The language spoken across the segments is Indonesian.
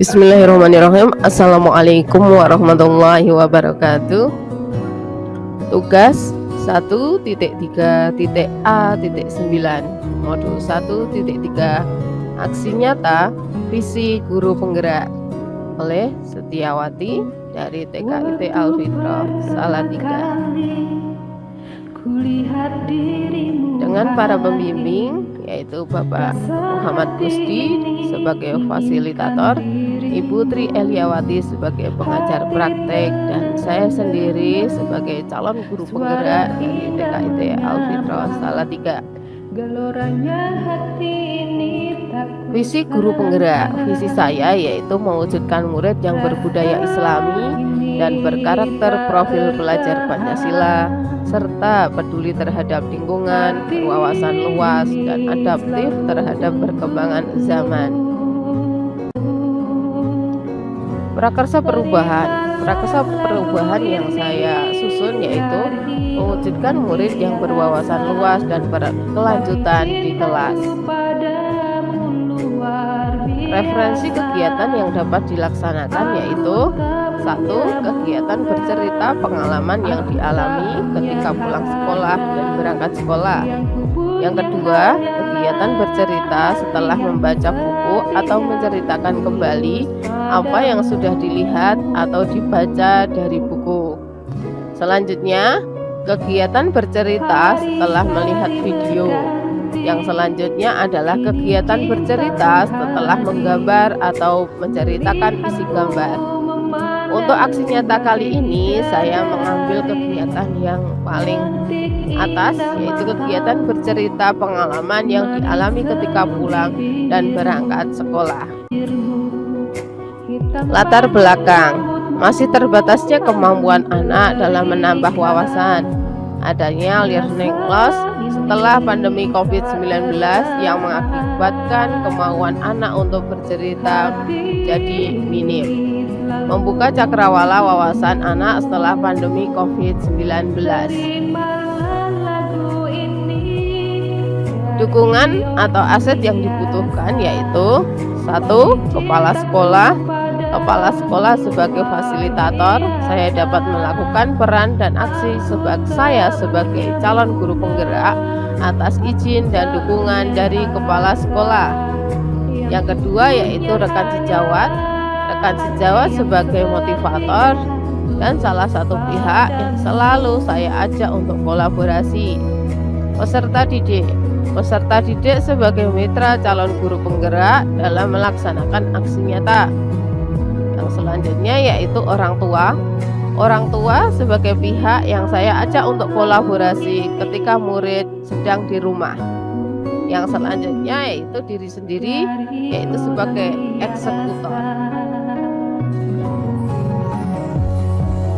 Bismillahirrahmanirrahim. Assalamualaikum warahmatullahi wabarakatuh. Tugas 1.3.A.9 Modul 1.3 Aksi nyata visi guru penggerak oleh Setiawati dari TKIT Al-Fitrah Salatiga dengan para pembimbing yaitu Bapak Muhammad Gusti sebagai fasilitator, Ibu Tri Eliawati sebagai pengajar praktek, dan saya sendiri sebagai calon guru penggerak dari TKIT Al-Fitrah Salatiga. Visi guru penggerak, visi saya yaitu mewujudkan murid yang berbudaya Islami dan berkarakter profil belajar Pancasila, serta peduli terhadap lingkungan, berwawasan luas, dan adaptif terhadap perkembangan zaman. Prakarsa perubahan yang saya susun yaitu mewujudkan murid yang berwawasan luas dan berkelanjutan di kelas. Referensi kegiatan yang dapat dilaksanakan yaitu 1. Kegiatan bercerita pengalaman yang dialami ketika pulang sekolah dan berangkat sekolah. Yang kedua, kegiatan bercerita setelah membaca buku atau menceritakan kembali apa yang sudah dilihat atau dibaca dari buku. Selanjutnya, kegiatan bercerita setelah melihat video. Yang selanjutnya adalah kegiatan bercerita setelah menggambar atau menceritakan isi gambar. Untuk aksi nyata kali ini saya mengambil kegiatan yang paling atas, yaitu kegiatan bercerita pengalaman yang dialami ketika pulang dan berangkat sekolah. Latar belakang, masih terbatasnya kemampuan anak dalam menambah wawasan. Adanya learning loss setelah pandemi COVID-19 yang mengakibatkan kemauan anak untuk bercerita jadi minim. Membuka cakrawala wawasan anak setelah pandemi COVID-19. Dukungan atau aset yang dibutuhkan yaitu 1. Kepala sekolah sebagai fasilitator, saya dapat melakukan peran dan aksi saya sebagai calon guru penggerak atas izin dan dukungan dari kepala sekolah. Yang kedua yaitu rekan sejawat sebagai motivator dan salah satu pihak yang selalu saya ajak untuk kolaborasi. Peserta didik sebagai mitra calon guru penggerak dalam melaksanakan aksi nyata. Yang selanjutnya yaitu orang tua sebagai pihak yang saya ajak untuk kolaborasi ketika murid sedang di rumah. Yang selanjutnya yaitu diri sendiri, yaitu sebagai eksekutor.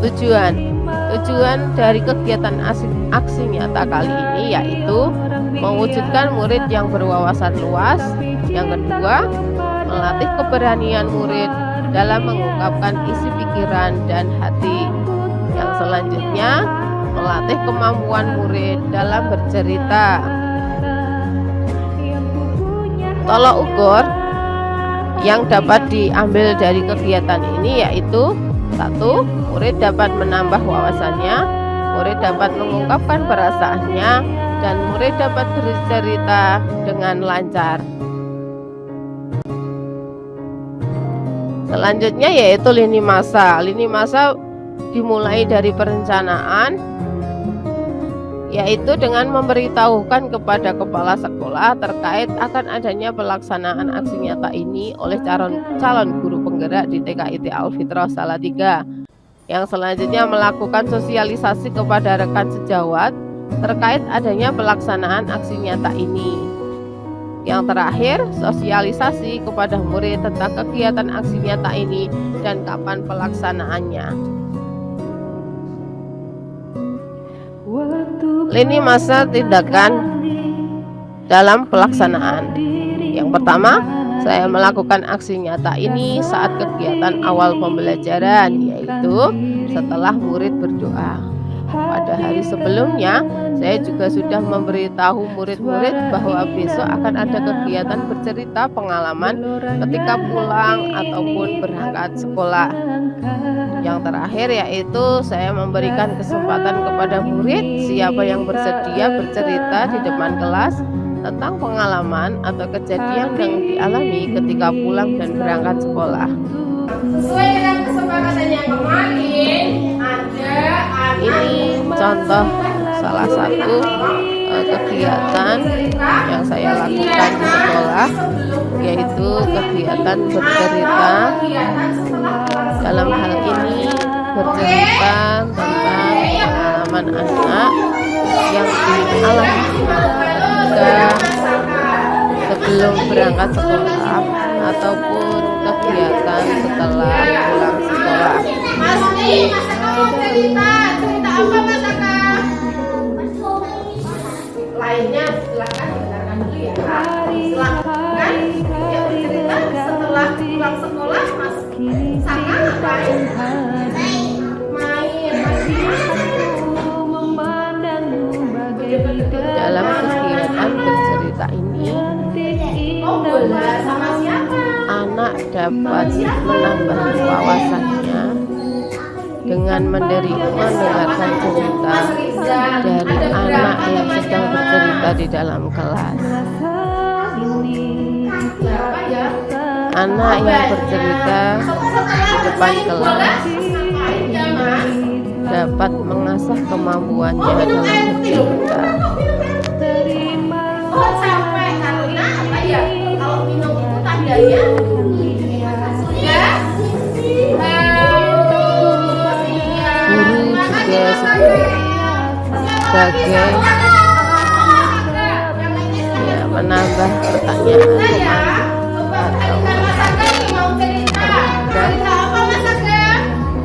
Tujuan dari kegiatan aksi nyata kali ini yaitu mewujudkan murid yang berwawasan luas. Yang kedua, melatih keberanian murid dalam mengungkapkan isi pikiran dan hati. Yang selanjutnya, melatih kemampuan murid dalam bercerita. Tolok ukur yang dapat diambil dari kegiatan ini yaitu 1. Murid dapat menambah wawasannya, murid dapat mengungkapkan perasaannya, dan murid dapat bercerita dengan lancar. Selanjutnya yaitu lini masa. Lini masa dimulai dari perencanaan, yaitu dengan memberitahukan kepada kepala sekolah terkait akan adanya pelaksanaan aksi nyata ini oleh calon guru penggerak di TKIT Al-Fitrah Salatiga. Yang selanjutnya melakukan sosialisasi kepada rekan sejawat terkait adanya pelaksanaan aksi nyata ini. Yang terakhir, sosialisasi kepada murid tentang kegiatan aksi nyata ini dan kapan pelaksanaannya. Lini masa tindakan dalam pelaksanaan. Yang pertama, saya melakukan aksi nyata ini saat kegiatan awal pembelajaran, yaitu setelah murid berdoa. Pada hari sebelumnya, saya juga sudah memberitahu murid-murid bahwa besok akan ada kegiatan bercerita pengalaman ketika pulang ataupun berangkat sekolah. Yang terakhir yaitu saya memberikan kesempatan kepada murid siapa yang bersedia bercerita di depan kelas tentang pengalaman atau kejadian yang dialami ketika pulang dan berangkat sekolah. Sesuai dengan kesepakatan yang kemarin, ada Ini contoh salah satu kegiatan yang saya lakukan di sekolah, yaitu kegiatan bercerita. Dalam hal ini bercerita tentang pengalaman anak yang dialami ketika sebelum berangkat sekolah ataupun kegiatan setelah pulang sekolah. Mas Aka mau cerita apa Mas Aka? Lainnya silakan dengarkan dulu ya. Silakan ya bercerita setelah pulang sekolah Mas Saka ngapain? Dalam kegiatan bercerita ini, sama siapa? anak dapat menambah wawasannya dengan mendengarkan cerita dari anak yang sedang bercerita di dalam kelas. Anak yang bercerita di depan kelas dapat mengasah kemampuannya dalam bercerita. Oh sampai karena apa ya? Kalau minum itu tandanya ya. Guru juga sebagai ya, menambah pertanyaan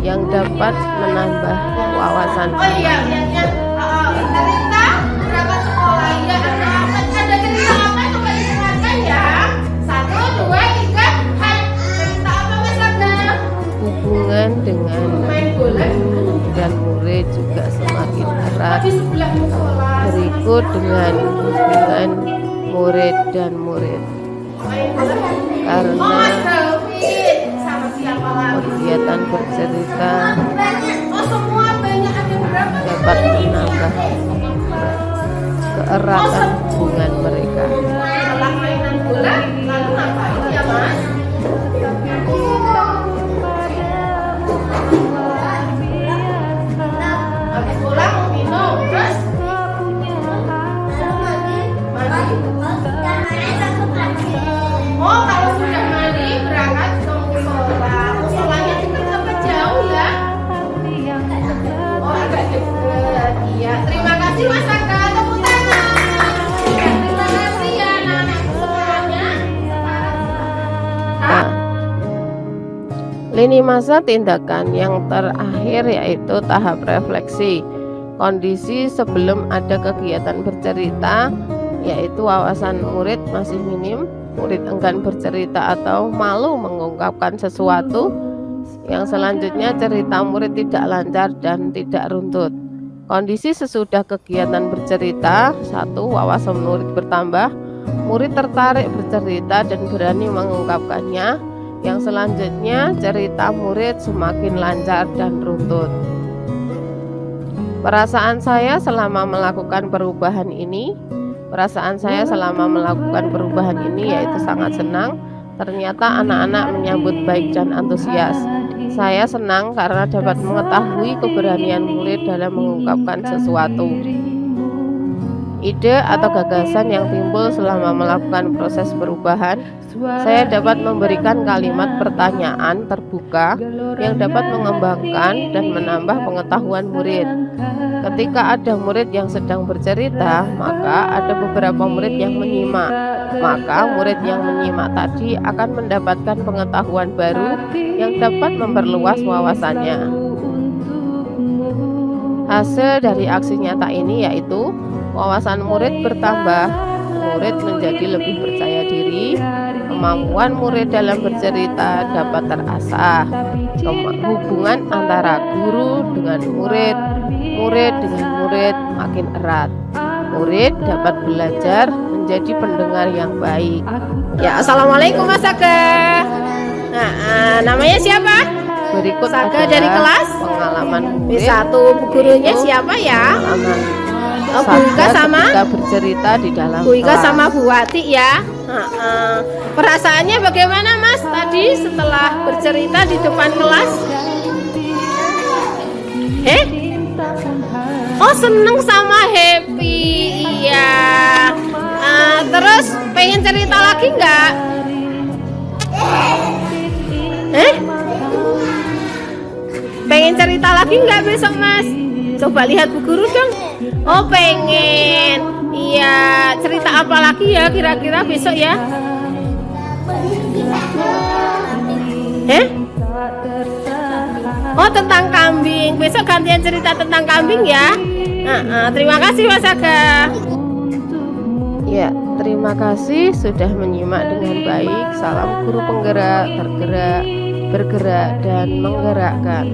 yang dapat menambah wawasan. Oh iya, cerita berangkat sekolah ya. Ada cerita apa coba didengarkan ya. 1, 2, 3, hai. Cerita apa Mas Aga? Hubungan dengan guru dan murid juga semakin erat. Di sebelah musola. Berikut dengan hubungan murid dan murid. Karena sama siapa lagi? kegiatan bercerita Oh semua banyak, ada berapa? dapat menambah keeratan hubungan mereka. Setelah mainan bola, lalu ngapain ya Mas? Habis bola mau minum, terus? Oh kalau sudah mandi berangkat ke musola. Musolanya dekat apa jauh ya? Oh agak dekat. Iya. Terima kasih Mas Aka. Tepuk tangan. Ya, terima kasih ya anak-anak semuanya. Nah, lini masa tindakan yang terakhir yaitu tahap refleksi. Kondisi sebelum ada kegiatan bercerita, yaitu wawasan murid masih minim, murid enggan bercerita atau malu mengungkapkan sesuatu. Yang selanjutnya cerita murid tidak lancar dan tidak runtut. Kondisi sesudah kegiatan bercerita, 1. Wawasan murid bertambah, murid tertarik bercerita dan berani mengungkapkannya. Yang selanjutnya cerita murid semakin lancar dan runtut. Perasaan saya selama melakukan perubahan ini yaitu sangat senang. Ternyata anak-anak menyambut baik dan antusias. Saya senang karena dapat mengetahui keberanian murid dalam mengungkapkan sesuatu. Ide atau gagasan yang timbul selama melakukan proses perubahan, saya dapat memberikan kalimat pertanyaan terbuka yang dapat mengembangkan dan menambah pengetahuan murid. Ketika ada murid yang sedang bercerita, maka ada beberapa murid yang menyimak. Maka murid yang menyimak tadi akan mendapatkan pengetahuan baru yang dapat memperluas wawasannya. Hasil dari aksi nyata ini yaitu wawasan murid bertambah, murid menjadi lebih percaya diri, kemampuan murid dalam bercerita dapat terasah, hubungan antara guru dengan murid, murid dengan murid makin erat. Murid dapat belajar menjadi pendengar yang baik. Ya, assalamualaikum Mas Saga. Nah, namanya siapa? Berikut Saga adalah dari kelas pengalaman murid. B1. Gurunya siapa ya? Pengalaman Bu Ika sama ketika bercerita di dalam Bu Ika kelas. sama Bu Wati ya. Perasaannya bagaimana Mas tadi setelah bercerita di depan kelas? Oh, seneng sama happy. Iya. Terus pengen cerita lagi nggak? Pengen cerita lagi nggak besok Mas? Coba lihat Bu Guru dong. Oh, pengen. Iya, cerita apa lagi ya kira-kira besok ya? Oh, tentang kambing. Besok gantian cerita tentang kambing ya. Terima kasih Mas Aga. Ya, terima kasih sudah menyimak dengan baik. Salam guru penggerak, tergerak, bergerak, dan menggerakkan.